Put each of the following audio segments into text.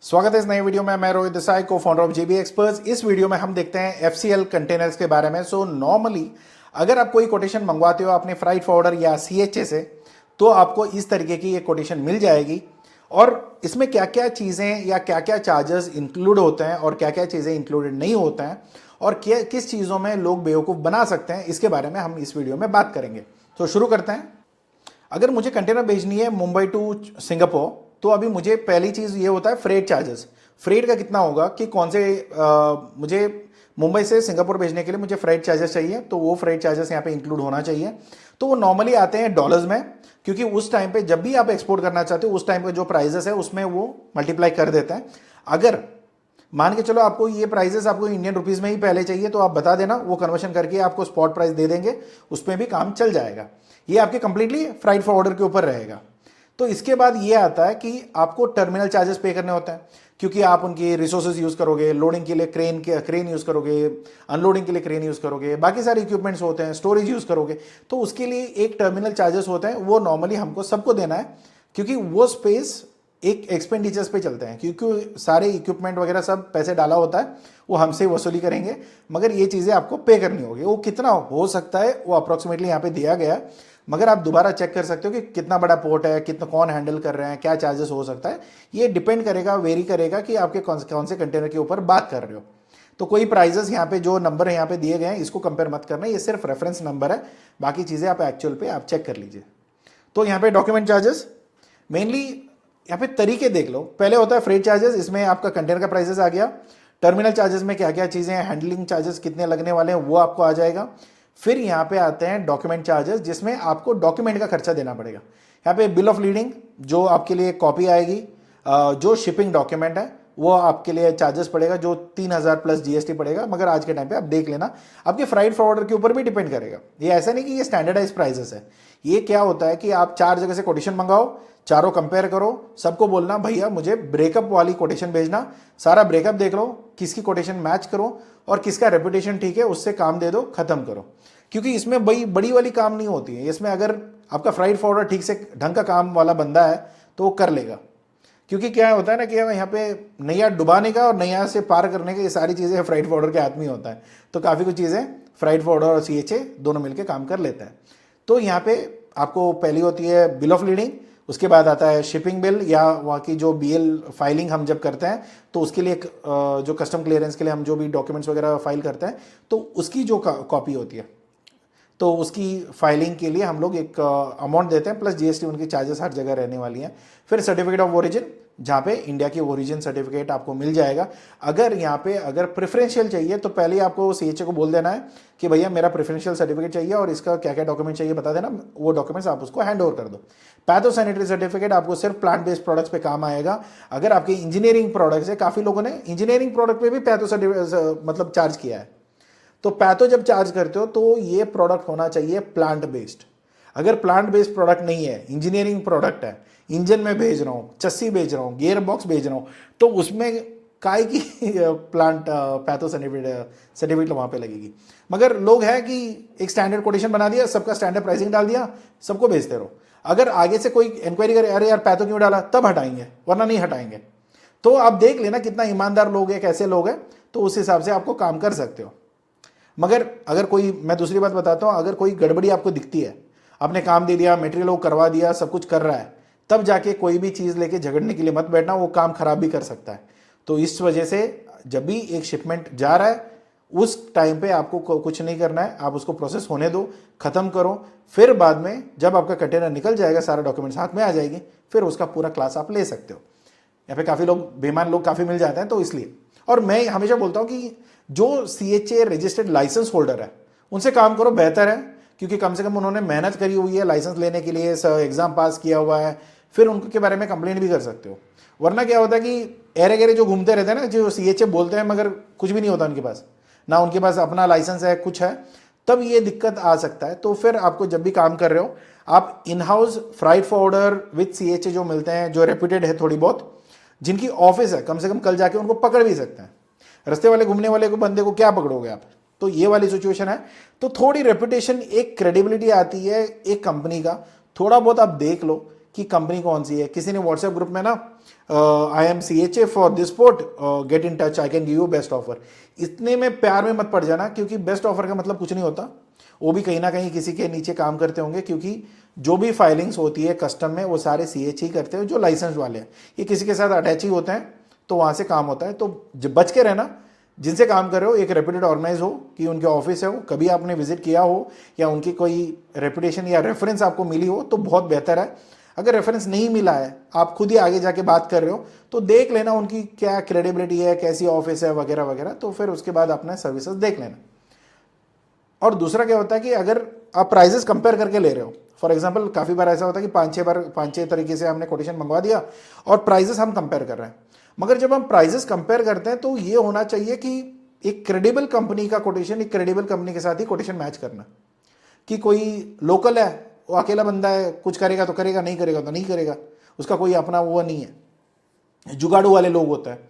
स्वागत है इस नए वीडियो में। मैं रोहित देसाई, को फाउंडर ऑफ जेबी एक्सपर्ट्स। इस वीडियो में हम देखते हैं एफसीएल कंटेनर्स के बारे में। सो नॉर्मली अगर आप कोई कोटेशन मंगवाते हो अपने फ्राइट फॉरवर्डर या सीएचए से, तो आपको इस तरीके की एक कोटेशन मिल जाएगी और इसमें क्या क्या चीज़ें या क्या क्या चार्जेस इंक्लूड होते हैं और क्या क्या चीज़ें इंक्लूडेड नहीं होते हैं और किस चीज़ों में लोग बेवकूफ़ बना सकते हैं, इसके बारे में हम इस वीडियो में बात करेंगे। तो शुरू करते हैं। अगर मुझे कंटेनर भेजनी है मुंबई टू सिंगापुर, तो अभी मुझे पहली चीज़ ये होता है फ्रेट चार्जेस। फ्रेट का कितना होगा कि कौन से मुझे मुंबई से सिंगापुर भेजने के लिए मुझे फ्रेट चार्जेस चाहिए, तो वो फ्रेट चार्जेस यहाँ पे इंक्लूड होना चाहिए। तो वो नॉर्मली आते हैं डॉलर्स में, क्योंकि उस टाइम पे जब भी आप एक्सपोर्ट करना चाहते हो उस टाइम पे जो प्राइजेस है उसमें वो मल्टीप्लाई कर देते हैं। अगर मान के चलो आपको ये प्राइजेस आपको इंडियन रुपीज़ में ही पहले चाहिए, तो आप बता देना, वो कन्वर्शन करके आपको स्पॉट प्राइस दे देंगे, उसमें भी काम चल जाएगा। ये आपके कंप्लीटली फ्राइट फॉरवर्डर के ऊपर रहेगा। तो इसके बाद ये आता है कि आपको टर्मिनल चार्जेस पे करने होते हैं, क्योंकि आप उनकी रिसोर्सेज यूज़ करोगे, लोडिंग के लिए क्रेन यूज़ करोगे, अनलोडिंग के लिए क्रेन यूज़ करोगे, बाकी सारे इक्विपमेंट्स होते हैं, स्टोरेज यूज़ करोगे, तो उसके लिए एक टर्मिनल चार्जेस होते हैं। वो नॉर्मली हमको सबको देना है, क्योंकि वो स्पेस एक एक्सपेंडिचर्स पे चलते हैं, क्योंकि सारे इक्विपमेंट वगैरह सब पैसे डाला होता है, वो हमसे वसूली करेंगे, मगर ये चीज़ें आपको पे करनी होगी। वो कितना हो सकता है वो अप्रॉक्सीमेटली यहाँ पे दिया गया है, मगर आप दोबारा चेक कर सकते हो कि कितना बड़ा पोर्ट है, कितना कौन हैंडल कर रहे हैं, क्या चार्जेस हो सकता है। ये डिपेंड करेगा, वेरी करेगा कि आपके कौन से कंटेनर के ऊपर बात कर रहे हो। तो कोई प्राइजेस यहाँ पे जो नंबर यहाँ पे दिए गए हैं इसको कंपेयर मत करना, ये सिर्फ रेफरेंस नंबर है, बाकी चीज़ें आप एक्चुअल पे आप चेक कर लीजिए। तो यहाँ पे डॉक्यूमेंट चार्जेस मेनली यहाँ पे तरीके देख लो। पहले होता है फ्रेट चार्जेस, इसमें आपका कंटेनर का प्राइसेस आ गया। टर्मिनल चार्जेस में क्या क्या चीज़ें हैं, हैंडलिंग चार्जेस कितने लगने वाले हैं वो आपको आ जाएगा। फिर यहाँ पे आते हैं डॉक्यूमेंट चार्जेस, जिसमें आपको डॉक्यूमेंट का खर्चा देना पड़ेगा। यहाँ पे बिल ऑफ लीडिंग जो आपके लिए कॉपी आएगी, जो शिपिंग डॉक्यूमेंट है वो आपके लिए चार्जेस पड़ेगा, जो 3,000 प्लस जीएसटी पड़ेगा। मगर आज के टाइम पे आप देख लेना, आपके फ्राइट फॉरवर्डर के ऊपर भी डिपेंड करेगा। ये ऐसा नहीं कि ये स्टैंडर्डाइज प्राइसेस है। ये क्या होता है कि आप 4 जगह से कोटेशन मंगाओ, चारों कंपेयर करो, सबको बोलना भैया मुझे ब्रेकअप वाली कोटेशन भेजना, सारा ब्रेकअप देख लो, किसकी कोटेशन मैच करो और किसका रेपुटेशन ठीक है उससे काम दे दो, खत्म करो। क्योंकि इसमें बड़ी वाली काम नहीं होती है। इसमें अगर आपका फ्राइट फॉरवर्डर ठीक से ढंग का काम वाला बंदा है तो वो कर लेगा। क्योंकि क्या होता है ना कि यहाँ पे नैया डुबाने का और नैया से पार करने का, ये सारी चीज़ें फ्राइट फॉरवर्डर के हाथ में होता है। तो काफ़ी कुछ चीज़ें फ्राइट फॉरवर्डर और सीएचए दोनों मिलकर काम कर लेते हैं। तो यहाँ पे आपको पहली होती है बिल ऑफ लीडिंग, उसके बाद आता है शिपिंग बिल, या वहाँ की जो बीएल फाइलिंग हम जब करते हैं तो उसके लिए जो कस्टम क्लियरेंस के लिए हम जो भी डॉक्यूमेंट्स वगैरह फाइल करते हैं तो उसकी जो कॉपी होती है, तो उसकी फाइलिंग के लिए हम लोग एक अमाउंट देते हैं, प्लस जीएसटी उनकी चार्जेस हर जगह रहने वाली हैं। फिर सर्टिफिकेट ऑफ ओरिजिन, जहाँ पे इंडिया की ओरिजिन सर्टिफिकेट आपको मिल जाएगा। अगर यहाँ पे अगर प्रेफरेंशियल चाहिए तो पहले आपको सीएचए को बोल देना है कि भैया मेरा प्रेफरेंशियल सर्टिफिकेट चाहिए और इसका क्या क्या डॉक्यूमेंट चाहिए बता देना, वो डॉक्यूमेंट्स आप उसको हैंड ओवर कर दो। पैथो सैनिटरी सर्टिफिकेट आपको सिर्फ प्लांट बेस्ड प्रोडक्ट्स पे काम आएगा। अगर आपके इंजीनियरिंग प्रोडक्ट्स है, काफ़ी लोगों ने इंजीनियरिंग प्रोडक्ट पे भी पैथो सर्टिफिकेट मतलब चार्ज किया है, तो पैथो जब चार्ज करते हो तो ये प्रोडक्ट होना चाहिए प्लांट बेस्ड। अगर प्लांट बेस्ड प्रोडक्ट नहीं है, इंजीनियरिंग प्रोडक्ट है, इंजन में भेज रहा हूँ, चस्सी भेज रहा हूँ, गियर बॉक्स भेज रहा हूँ, तो उसमें काय की प्लांट पैथो सर्टिफिकेट वहाँ पे लगेगी। मगर लोग है कि एक स्टैंडर्ड कोटेशन बना दिया, सबका स्टैंडर्ड प्राइसिंग डाल दिया, सबको भेजते रहो। अगर आगे से कोई इंक्वायरी करे अरे यार पैथो क्यों डाला, तब हटाएंगे, वरना नहीं हटाएंगे। तो आप देख लेना कितना ईमानदार लोग हैं, कैसे लोग हैं, तो उस हिसाब से आपको काम कर सकते हो। मगर अगर कोई, मैं दूसरी बात बताता हूँ, अगर कोई गड़बड़ी आपको दिखती है, आपने काम दे दिया, मटेरियल वो करवा दिया, सब कुछ कर रहा है, तब जाके कोई भी चीज़ लेके झगड़ने के लिए मत बैठना, वो काम खराब भी कर सकता है। तो इस वजह से जब भी एक शिपमेंट जा रहा है उस टाइम पे आपको कुछ नहीं करना है, आप उसको प्रोसेस होने दो, ख़त्म करो। फिर बाद में जब आपका कंटेनर निकल जाएगा, सारा डॉक्यूमेंट्स हाथ में आ जाएगी, फिर उसका पूरा क्लास आप ले सकते हो। यहाँ पे काफ़ी लोग बेईमान लोग काफ़ी मिल जाते हैं, तो इसलिए। और मैं हमेशा बोलता हूँ कि जो सीएचए रजिस्टर्ड लाइसेंस होल्डर है उनसे काम करो, बेहतर है, क्योंकि कम से कम उन्होंने मेहनत करी हुई है लाइसेंस लेने के लिए, एग्जाम पास किया हुआ है, फिर उनके बारे में कंप्लेंट भी कर सकते हो। वरना क्या होता है कि एरे गेरे जो घूमते रहते हैं ना, जो सीएचए बोलते हैं मगर कुछ भी नहीं होता उनके पास, ना उनके पास अपना लाइसेंस है, कुछ है, तब ये दिक्कत आ सकता है। तो फिर आपको जब भी काम कर रहे हो, आप in house freight forwarder with CHA जो मिलते हैं, जो रेप्यूटेड है थोड़ी बहुत, जिनकी ऑफिस है, कम से कम कल जाके उनको पकड़ भी सकते हैं। रस्ते वाले घूमने वाले को बंदे को क्या पकड़ोगे आप, तो ये वाली सिचुएशन है। तो थोड़ी रेपुटेशन, एक क्रेडिबिलिटी आती है एक कंपनी का, थोड़ा बहुत आप देख लो कि कंपनी कौन सी है। किसी ने व्हाट्सएप ग्रुप में ना I am CHA for this port, get in touch, I can give you best offer. इतने में प्यार में मत पड़ जाना, क्योंकि बेस्ट ऑफर का मतलब कुछ नहीं होता। वो भी कहीं ना कहीं किसी के नीचे काम करते होंगे, क्योंकि जो भी फाइलिंग्स होती है कस्टम में वो सारे CH ही करते हैं जो लाइसेंस वाले हैं। ये किसी के साथ अटैच ही होते हैं, तो वहाँ से काम होता है। तो बच के रहना, जिनसे काम कर रहे हो एक रेप्यूटेड ऑर्गेनाइज हो, कि उनके ऑफिस है वो, कभी आपने विजिट किया हो या उनकी कोई रेपुटेशन या रेफरेंस आपको मिली हो तो बहुत बेहतर है। अगर रेफरेंस नहीं मिला है, आप खुद ही आगे जाके बात कर रहे हो, तो देख लेना उनकी क्या क्रेडिबिलिटी है, कैसी ऑफिस है वगैरह वगैरह, तो फिर उसके बाद अपना सर्विसेज देख लेना। और दूसरा क्या होता है कि अगर आप प्राइजेस कंपेयर करके ले रहे हो, फॉर एग्जांपल काफ़ी बार ऐसा होता है कि पाँच छः तरीके से हमने कोटेशन मंगवा दिया और प्राइजेस हम कंपेयर कर रहे हैं। मगर जब हम प्राइजेस कंपेयर करते हैं तो ये होना चाहिए कि एक क्रेडिबल कंपनी का कोटेशन एक क्रेडिबल कंपनी के साथ ही कोटेशन मैच करना। कि कोई लोकल है, वो अकेला बंदा है, कुछ करेगा तो करेगा, नहीं करेगा तो नहीं करेगा, उसका कोई अपना वो नहीं है। जुगाड़ू वाले लोग होते हैं।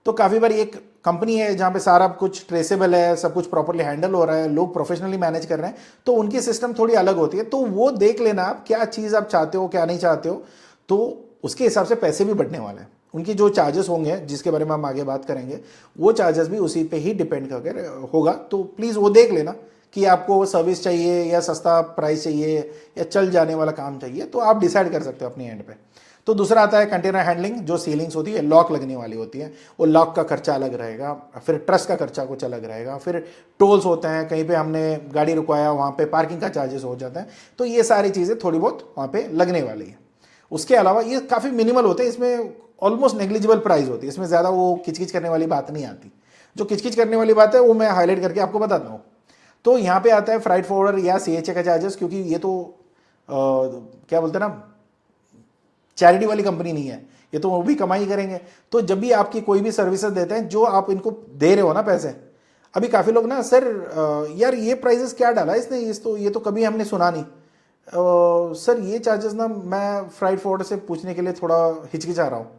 तो काफ़ी बार एक कंपनी है जहाँ पे सारा कुछ ट्रेसेबल है, सब कुछ प्रॉपरली हैंडल हो रहा है, लोग प्रोफेशनली मैनेज कर रहे हैं, तो उनकी सिस्टम थोड़ी अलग होती है। तो वो देख लेना आप क्या चीज़ आप चाहते हो क्या नहीं चाहते हो, तो उसके हिसाब से पैसे भी बढ़ने वाले हैं। उनकी जो चार्जेस होंगे, जिसके बारे में हम आगे बात करेंगे, वो चार्जेस भी उसी पे ही डिपेंड करके होगा। तो प्लीज़ वो देख लेना कि आपको सर्विस चाहिए या सस्ता प्राइस चाहिए या चल जाने वाला काम चाहिए, तो आप डिसाइड कर सकते हो अपनी एंड पे। तो दूसरा आता है कंटेनर हैंडलिंग, जो सीलिंग्स होती है, लॉक लगने वाली होती है, वो लॉक का खर्चा अलग रहेगा, फिर ट्रस्ट का खर्चा कुछ अलग रहेगा, फिर टोल्स होते हैं, कहीं पे हमने गाड़ी रुकवाया वहाँ पे पार्किंग का चार्जेस हो जाता है। तो ये सारी चीज़ें थोड़ी बहुत वहाँ पे लगने वाली है। उसके अलावा ये काफ़ी मिनिमल होते हैं, इसमें ऑलमोस्ट नेग्लिजिबल प्राइस होती है, इसमें ज़्यादा वो किचकिच करने वाली बात नहीं आती। जो किचकिच करने वाली बात है वो मैं हाईलाइट करके आपको बताता हूँ। तो यहाँ पे आता है फ्राइट फॉरवर्डर या CHA का चार्जेस, क्योंकि ये तो क्या बोलते हैं ना, चैरिटी वाली कंपनी नहीं है, ये तो वो भी कमाई करेंगे। तो जब भी आपकी कोई भी सर्विसेज देते हैं, जो आप इनको दे रहे हो ना पैसे, अभी काफ़ी लोग ना सर यार ये प्राइजेस क्या डाला इसने, ये तो कभी हमने सुना नहीं सर, ये चार्जेस ना मैं फ्राइट फॉरवर्डर से पूछने के लिए थोड़ा हिचकिचा रहा हूँ।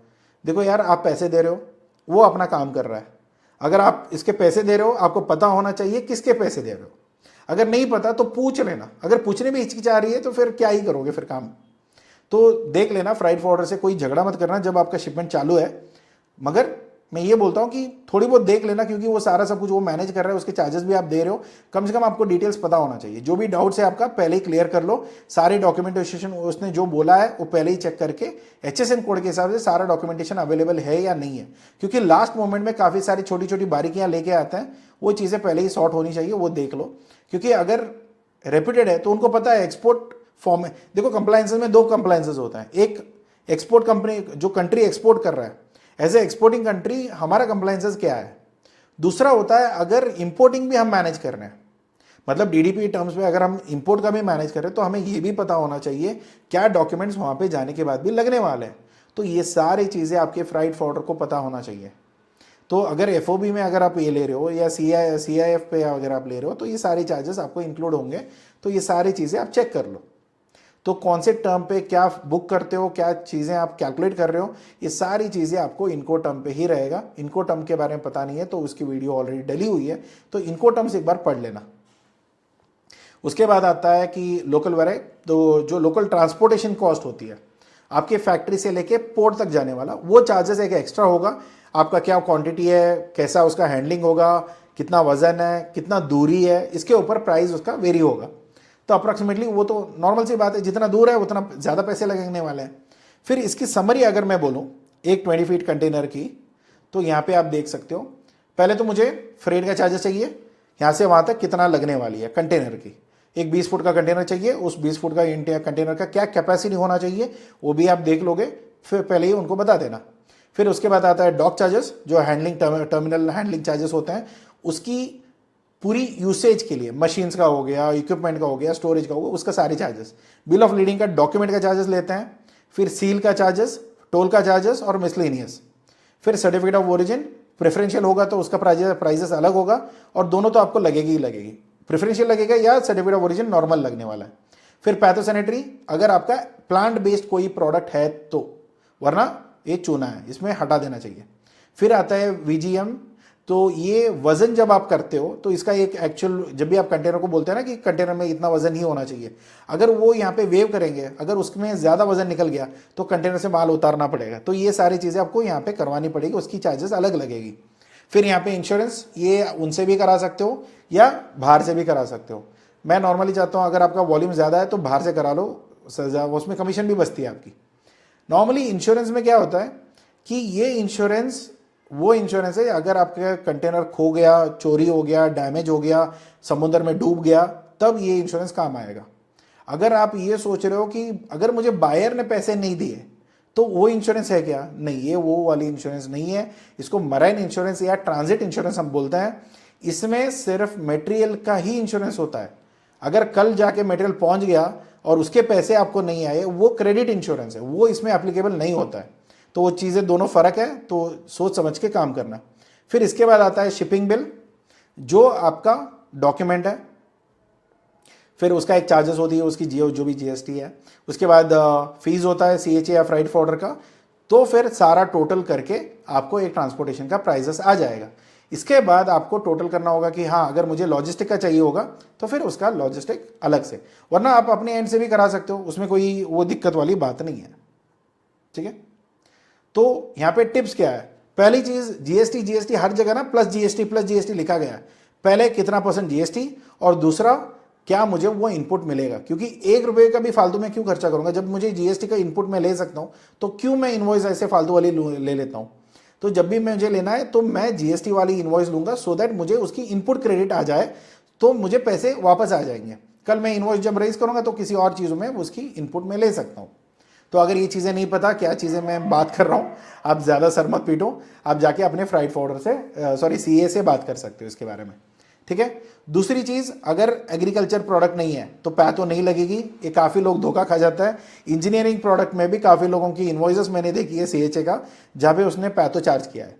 देखो यार, आप पैसे दे रहे हो, वो अपना काम कर रहा है। अगर आप इसके पैसे दे रहे हो, आपको पता होना चाहिए किसके पैसे दे रहे हो। अगर नहीं पता तो पूछ लेना, अगर पूछने में हिचकिचा रही है तो फिर क्या ही करोगे फिर काम। तो देख लेना, फ्राइट फॉरवर्डर से कोई झगड़ा मत करना जब आपका शिपमेंट चालू है। मगर मैं ये बोलता हूँ कि थोड़ी बहुत देख लेना, क्योंकि वो सारा सब कुछ वो मैनेज कर रहा है, उसके चार्जेस भी आप दे रहे हो, कम से कम आपको डिटेल्स पता होना चाहिए। जो भी डाउट्स है आपका पहले ही क्लियर कर लो, सारी डॉक्यूमेंटेशन उसने जो बोला है वो पहले ही चेक करके HSN कोड के हिसाब से सारा डॉक्यूमेंटेशन अवेलेबल है या नहीं है, क्योंकि लास्ट मोमेंट में काफ़ी सारी छोटी छोटी बारीकियाँ लेके आते हैं, वो चीज़ें पहले ही सॉर्ट होनी चाहिए, वो देख लो। क्योंकि अगर रेप्यूटेड है तो उनको पता है एक्सपोर्ट फॉर्म में, देखो कंप्लायंसेस में 2 कंप्लायंसेस होता है। एक एक्सपोर्ट कंपनी, जो कंट्री एक्सपोर्ट कर रहा है, एज ए एक्सपोर्टिंग कंट्री हमारा कंप्लायंसेस क्या है। दूसरा होता है अगर इंपोर्टिंग भी हम मैनेज कर रहे हैं, मतलब DDP टर्म्स में अगर हम इंपोर्ट का भी मैनेज कर रहे हैं, तो हमें ये भी पता होना चाहिए क्या डॉक्यूमेंट्स वहाँ पे जाने के बाद भी लगने वाले हैं। तो ये सारी चीज़ें आपके फ्राइट फॉरवर्डर को पता होना चाहिए। तो अगर FOB में अगर आप ये ले रहे हो या CIF पे अगर आप ले रहे हो, तो ये सारे चार्जेस आपको इंक्लूड होंगे। तो ये सारी चीज़ें आप चेक कर लो। तो कौन से टर्म पे क्या बुक करते हो, क्या चीज़ें आप कैलकुलेट कर रहे हो, ये सारी चीज़ें आपको इनको टर्म पे ही रहेगा। इनको टर्म के बारे में पता नहीं है तो उसकी वीडियो ऑलरेडी डली हुई है, तो इनको टर्म्स एक बार पढ़ लेना। उसके बाद आता है कि लोकल वेराइ, तो जो लोकल ट्रांसपोर्टेशन कॉस्ट होती है आपके फैक्ट्री से लेके पोर्ट तक जाने वाला, वो चार्जेस एक एक्स्ट्रा होगा। आपका क्या क्वांटिटी है, कैसा उसका हैंडलिंग होगा, कितना वजन है, कितना दूरी है, इसके ऊपर प्राइस उसका वेरी होगा। तो अप्रॉक्सीमेटली वो तो नॉर्मल सी बात है, जितना दूर है उतना ज़्यादा पैसे लगने वाले हैं। फिर इसकी समरी अगर मैं बोलूँ एक 20 फीट कंटेनर की, तो यहाँ पे आप देख सकते हो, पहले तो मुझे फ्रेट का चार्जेस चाहिए, यहाँ से वहाँ तक कितना लगने वाली है कंटेनर की। एक 20 फुट का कंटेनर चाहिए, उस 20 फुट का इंडिया कंटेनर का क्या कैपेसिटी होना चाहिए वो भी आप देख लोगे, फिर पहले ही उनको बता देना। फिर उसके बाद आता है डॉक चार्जेस, जो हैंडलिंग टर्मिनल हैंडलिंग चार्जेस होते हैं, उसकी पूरी यूसेज के लिए, मशीन्स का हो गया, इक्विपमेंट का हो गया, स्टोरेज का हो गया, उसका सारे चार्जेस, बिल ऑफ लीडिंग का, डॉक्यूमेंट का चार्जेस लेते हैं, फिर सील का चार्जेस, टोल का चार्जेस और मिसलेनियस। फिर सर्टिफिकेट ऑफ ओरिजिन प्रेफरेंशियल होगा तो उसका प्राइजेस अलग होगा, और दोनों तो आपको लगेगी ही लगेगी, प्रेफरेंशियल लगेगा या सर्टिफिकेट ऑफ ओरिजिन नॉर्मल लगने वाला है। फिर पैथोसैनिटरी, अगर आपका प्लांट बेस्ड कोई प्रोडक्ट है तो, वरना ये चूना है, इसमें हटा देना चाहिए। फिर आता है VGM, तो ये वजन जब आप करते हो तो इसका एक एक्चुअल, जब भी आप कंटेनर को बोलते हैं ना कि कंटेनर में इतना वजन ही होना चाहिए, अगर वो यहाँ पे वेव करेंगे, अगर उसमें ज़्यादा वजन निकल गया तो कंटेनर से माल उतारना पड़ेगा। तो ये सारी चीज़ें आपको यहाँ पे करवानी पड़ेगी, उसकी चार्जेस अलग लगेगी। फिर यहाँ पे इंश्योरेंस, ये उनसे भी करा सकते हो या बाहर से भी करा सकते हो। मैं नॉर्मली चाहता हूँ अगर आपका वॉल्यूम ज़्यादा है तो बाहर से करा लो, उसमें कमीशन भी बचती है आपकी। नॉर्मली इंश्योरेंस में क्या होता है कि ये इंश्योरेंस वो इंश्योरेंस है, अगर आपका कंटेनर खो गया, चोरी हो गया, डैमेज हो गया, समुद्र में डूब गया, तब ये इंश्योरेंस काम आएगा। अगर आप ये सोच रहे हो कि अगर मुझे बायर ने पैसे नहीं दिए तो वो इंश्योरेंस है क्या, नहीं, ये वो वाली इंश्योरेंस नहीं है। इसको मराइन इंश्योरेंस या ट्रांजिट इंश्योरेंस हम बोलते हैं। इसमें सिर्फ मटेरियल का ही इंश्योरेंस होता है। अगर कल जाके मटेरियल पहुंच गया और उसके पैसे आपको नहीं आए, वो क्रेडिट इंश्योरेंस है, वो इसमें एप्लीकेबल नहीं होता है। तो वो चीज़ें दोनों फ़र्क है, तो सोच समझ के काम करना। फिर इसके बाद आता है शिपिंग बिल, जो आपका डॉक्यूमेंट है, फिर उसका एक चार्जेस होती है, उसकी जो भी जीएसटी है। उसके बाद फीस होता है सीएचए या फ्राइट फॉर्वर्डर का। तो फिर सारा टोटल करके आपको एक ट्रांसपोर्टेशन का प्राइजेस आ जाएगा। इसके बाद आपको टोटल करना होगा कि हाँ, अगर मुझे लॉजिस्टिक का चाहिए होगा तो फिर उसका लॉजिस्टिक अलग से, वरना आप अपने एंड से भी करा सकते हो, उसमें कोई वो दिक्कत वाली बात नहीं है। ठीक है, तो यहाँ पे टिप्स क्या है। पहली चीज, जीएसटी हर जगह ना प्लस जीएसटी लिखा गया है। पहले कितना % जीएसटी, और दूसरा क्या मुझे वो इनपुट मिलेगा, क्योंकि 1 रुपये का भी फालतू में क्यों खर्चा करूंगा, जब मुझे जीएसटी का इनपुट मैं ले सकता हूं, तो क्यों मैं इनवॉइस ऐसे फालतू वाली ले लेता हूं। तो जब भी मुझे लेना है तो मैं जीएसटी वाली इनवॉइस लूंगा, सो दैट मुझे उसकी इनपुट क्रेडिट आ जाए, तो मुझे पैसे वापस आ जाएंगे। कल मैं इनवॉइस जब रेज करूंगा तो किसी और चीज़ों में उसकी इनपुट में ले सकता हूं। तो अगर ये चीज़ें नहीं पता क्या चीज़ें मैं बात कर रहा हूँ, आप ज़्यादा सर मत पीटो, आप जाके अपने फ्राइट फॉर्वर्डर से सीए से बात कर सकते हो इसके बारे में। ठीक है, दूसरी चीज़, अगर एग्रीकल्चर प्रोडक्ट नहीं है तो पैतो नहीं लगेगी। ये काफ़ी लोग धोखा खा जाता है। इंजीनियरिंग प्रोडक्ट में भी काफ़ी लोगों की इन्वॉइसेस मैंने देखी है सीएचए का, जहाँ पे उसने पैतो चार्ज किया है।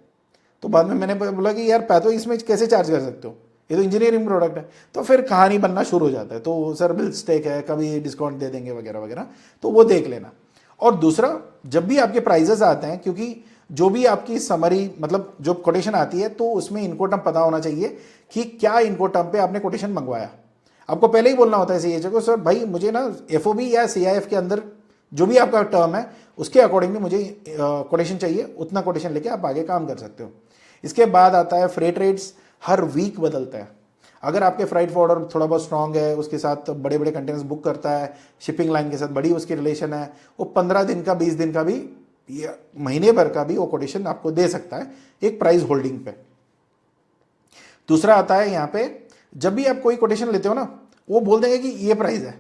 तो बाद में मैंने बोला कि यार पैतो इसमें कैसे चार्ज कर सकते हो, ये तो इंजीनियरिंग प्रोडक्ट है। तो फिर कहानी बनना शुरू हो जाता है, तो सर बिल स्टेक है, कभी डिस्काउंट दे देंगे वगैरह वगैरह, तो वो देख लेना। और दूसरा, जब भी आपके प्राइजेस आते हैं, क्योंकि जो भी आपकी समरी मतलब जो कोटेशन आती है, तो उसमें इनको टर्म पता होना चाहिए कि क्या इनको टर्म पे आपने कोटेशन मंगवाया। आपको पहले ही बोलना होता है सीएचए को, सर भाई मुझे ना एफओबी या सीआईएफ के अंदर जो भी आपका टर्म है उसके अकॉर्डिंगली मुझे कोटेशन चाहिए, उतना कोटेशन लेके आप आगे काम कर सकते हो। इसके बाद आता है फ्रेट रेट्स, हर वीक बदलता है। अगर आपके फ्राइट फॉर्वर्डर थोड़ा बहुत स्ट्रांग है, उसके साथ बड़े बड़े कंटेनर्स बुक करता है, शिपिंग लाइन के साथ बड़ी उसकी रिलेशन है, वो 15 दिन का, 20 दिन का भी, या महीने भर का भी वो कोटेशन आपको दे सकता है एक प्राइस होल्डिंग पे। दूसरा आता है यहाँ पे, जब भी आप कोई कोटेशन लेते हो ना, वो बोल देंगे कि ये प्राइस है।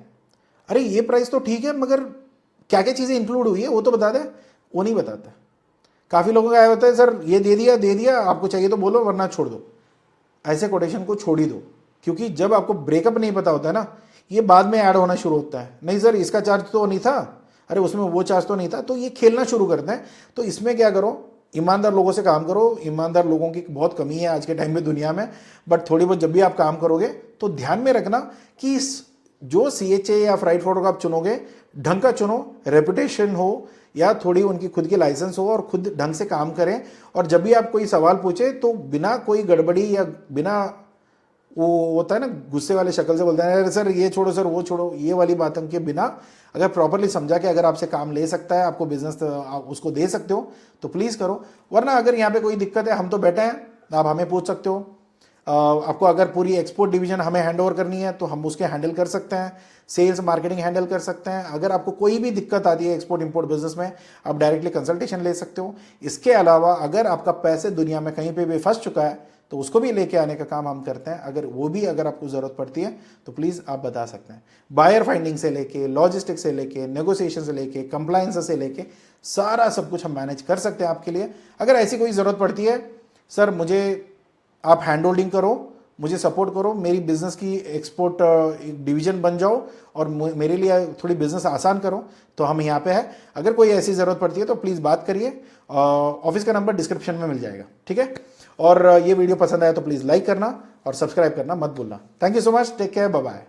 अरे ये प्राइस तो ठीक है, मगर क्या क्या चीज़ें इंक्लूड हुई है वो तो बता दे। वो नहीं बताता। काफ़ी लोगों का आया होता है, सर ये दे दिया, आपको चाहिए तो बोलो वरना छोड़ दो। ऐसे कोटेशन को छोड़ ही दो, क्योंकि जब आपको ब्रेकअप नहीं पता होता है ना, ये बाद में ऐड होना शुरू होता है। नहीं सर इसका चार्ज तो नहीं था, अरे उसमें वो चार्ज तो नहीं था, तो ये खेलना शुरू करते हैं। तो इसमें क्या करो, ईमानदार लोगों से काम करो। ईमानदार लोगों की बहुत कमी है आज के टाइम में दुनिया में, बट थोड़ी बहुत जब भी आप काम करोगे तो ध्यान में रखना कि जो सीएचए या फ्राइट फॉर्वर्डर आप चुनोगे, ढंग का चुनो, रेपुटेशन हो या थोड़ी उनकी खुद की लाइसेंस हो, और खुद ढंग से काम करें। और जब भी आप कोई सवाल पूछे तो बिना कोई गड़बड़ी या बिना वो होता है ना गुस्से वाले शक्ल से बोलते हैं, अरे सर ये छोड़ो, सर वो छोड़ो, ये वाली बातों के बिना अगर प्रॉपरली समझा के अगर आपसे काम ले सकता है, आपको बिजनेस आप उसको दे सकते हो तो प्लीज़ करो। वरना अगर यहाँ पे कोई दिक्कत है, हम तो बैठे हैं, आप हमें पूछ सकते हो। आपको अगर पूरी एक्सपोर्ट डिवीजन हमें हैंड ओवर करनी है तो हम उसके हैंडल कर सकते हैं, सेल्स मार्केटिंग हैंडल कर सकते हैं। अगर आपको कोई भी दिक्कत आती है एक्सपोर्ट इंपोर्ट बिजनेस में, आप डायरेक्टली कंसल्टेशन ले सकते हो। इसके अलावा अगर आपका पैसे दुनिया में कहीं पे भी फंस चुका है तो उसको भी लेके आने का काम हम करते हैं। अगर वो भी अगर आपको ज़रूरत पड़ती है तो प्लीज़ आप बता सकते हैं। बायर फाइंडिंग से लेके, लॉजिस्टिक्स से लेके, नेगोशिएशन से लेके, कंप्लायंस से लेके सारा सब कुछ हम मैनेज कर सकते हैं आपके लिए। अगर ऐसी कोई ज़रूरत पड़ती है, सर मुझे आप हैंड होल्डिंग करो, मुझे सपोर्ट करो, मेरी बिजनेस की एक्सपोर्ट डिवीजन बन जाओ और मेरे लिए थोड़ी बिजनेस आसान करो, तो हम यहाँ पे हैं। अगर कोई ऐसी ज़रूरत पड़ती है तो प्लीज़ बात करिए। ऑफिस का नंबर डिस्क्रिप्शन में मिल जाएगा, ठीक है। और ये वीडियो पसंद आया तो प्लीज़ लाइक करना और सब्सक्राइब करना मत भूलना। Thank you so much, take care, bye bye.